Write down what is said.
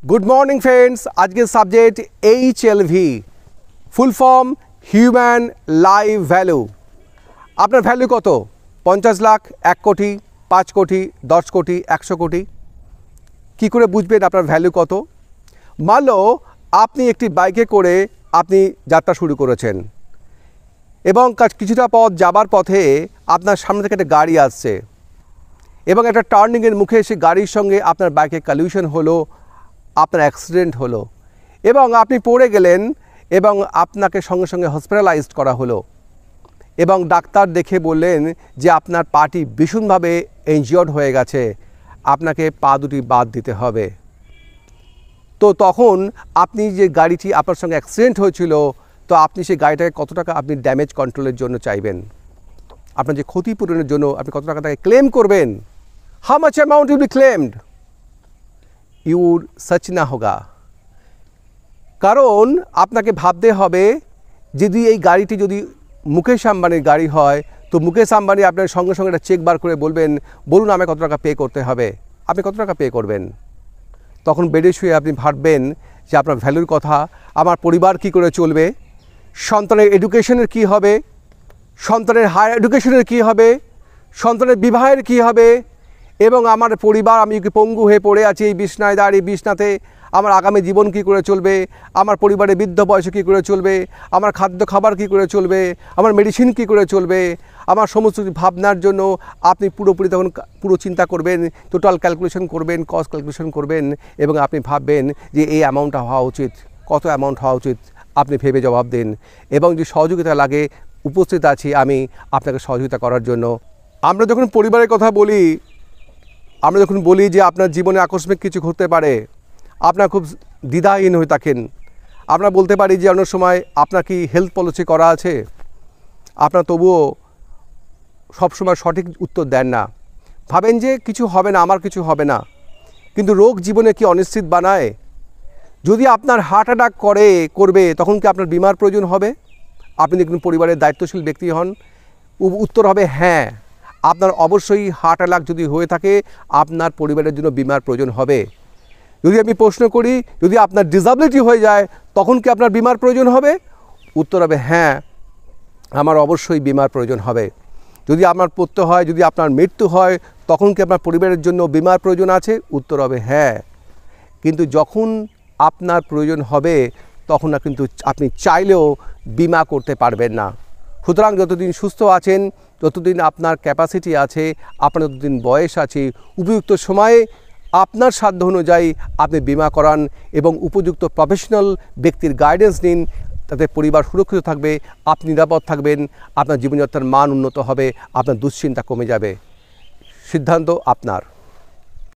Good morning friends. आज के subject HLV full form human life value. আপনার value কত? 50 লাখ, 1 কোটি, 5 কোটি, 10 কোটি, 100 কোটি? কী করে বুঝবেন আপনার ভ্যালু কত? মানলো আপনি একটি বাইকে করে আপনি যাত্রা শুরু করেছেন এবং কিছুটা পথ যাবার পথে আপনার সামনে থেকে একটা গাড়ি আসছে এবং একটা টার্নিংয়ের মুখে এসে গাড়ির সঙ্গে আপনার বাইকে কলিউশন হলো, আপনার অ্যাক্সিডেন্ট হলো এবং আপনি পড়ে গেলেন এবং আপনাকে সঙ্গে সঙ্গে হসপিটালাইজড করা হলো এবং ডাক্তার দেখে বললেন যে আপনার পাটি ভীষণভাবে ইনজিওর্ড হয়ে গেছে, আপনাকে পা দুটি বাদ দিতে হবে। তো তখন আপনি যে গাড়িটি আপনার সঙ্গে অ্যাক্সিডেন্ট হয়েছিল, তো আপনি সেই গাড়িটাকে কত টাকা আপনি ড্যামেজ কন্ট্রোলের জন্য চাইবেন? আপনার যে ক্ষতিপূরণের জন্য আপনি কত টাকা তাকে ক্লেম করবেন? How much amount will be claimed? Your such না হোগা। কারণ আপনাকে ভাবতে হবে যদি এই গাড়িটি যদি মুকেশ আম্বানির গাড়ি হয়, তো মুকেশ আম্বানি আপনার সঙ্গে সঙ্গে একটা চেক বার করে বলবেন, বলুন আমাকে কত টাকা পে করতে হবে। আপনি কত টাকা পে করবেন? তখন বেডে শুয়ে আপনি ভাববেন যে আপনার ভ্যালুর কথা, আমার পরিবার কি করে চলবে, সন্তানের এডুকেশনের কি হবে, সন্তানের হায়ার এডুকেশনের কি হবে, সন্তানের বিবাহের কি হবে এবং আমার পরিবার, আমি কি পঙ্গু হয়ে পড়ে আছি এই বিছনায় দাঁড়িয়ে বিছনাতে, আমার আগামী জীবন কি করে চলবে, আমার পরিবারের বৃদ্ধ বয়সে কী করে চলবে, আমার খাদ্য খাবার কী করে চলবে, আমার মেডিসিন কী করে চলবে, আমার সমস্ত ভাবনার জন্য আপনি পুরোপুরি তখন পুরো চিন্তা করবেন, টোটাল ক্যালকুলেশন করবেন, কস্ট ক্যালকুলেশন করবেন এবং আপনি ভাববেন যে এই অ্যামাউন্টটা হওয়া উচিত, কত অ্যামাউন্ট হওয়া উচিত, আপনি ভেবে জবাব দিন এবং যদি সহযোগিতা লাগে উপস্থিত আছি আমি আপনাকে সহযোগিতা করার জন্য। আমরা যখন পরিবারের কথা বলি, আমরা যখন বলি যে আপনার জীবনে আকস্মিক কিছু ঘটতে পারে, আপনার খুব দ্বিধাহীন হয়ে থাকেন, আমরা বলতে পারি যে অনেক সময় আপনার কি হেলথ পলিসি করা আছে, আপনার তবুও সবসময় সঠিক উত্তর দেন না, ভাবেন যে কিছু হবে না, আমার কিছু হবে না। কিন্তু রোগ জীবনে কি অনিশ্চিত বানায়? যদি আপনার হার্ট অ্যাটাক করবে তখন কি আপনার বিমার প্রয়োজন হবে? আপনি দেখুন পরিবারের দায়িত্বশীল ব্যক্তি হন, উত্তর হবে হ্যাঁ, আপনার অবশ্যই হার্ট অ্যাটাক যদি হয়ে থাকে আপনার পরিবারের জন্য বিমার প্রয়োজন হবে। যদি আমি প্রশ্ন করি যদি আপনার ডিসএবিলিটি হয়ে যায় তখন কি আপনার বিমার প্রয়োজন হবে? উত্তর হবে হ্যাঁ, আমার অবশ্যই বিমার প্রয়োজন হবে। যদি আপনার পড়তে হয়, যদি আপনার মৃত্যু হয় তখন কি আপনার পরিবারের জন্য বিমার প্রয়োজন আছে? উত্তর হবে হ্যাঁ। কিন্তু যখন আপনার প্রয়োজন হবে তখন না কিন্তু আপনি চাইলেও বিমা করতে পারবেন না। সুতরাং যতদিন সুস্থ আছেন, যতদিন আপনার ক্যাপাসিটি আছে, আপনার যতদিন বয়স আছে, উপযুক্ত সময়ে আপনার সাধ্য অনুযায়ী আপনি বিমা করান এবং উপযুক্ত প্রফেশনাল ব্যক্তির গাইডেন্স নিন, তাতে পরিবার সুরক্ষিত থাকবে, আপনি নিরাপদ থাকবেন, আপনার জীবনযাত্রার মান উন্নত হবে, আপনার দুশ্চিন্তা কমে যাবে। সিদ্ধান্ত আপনার।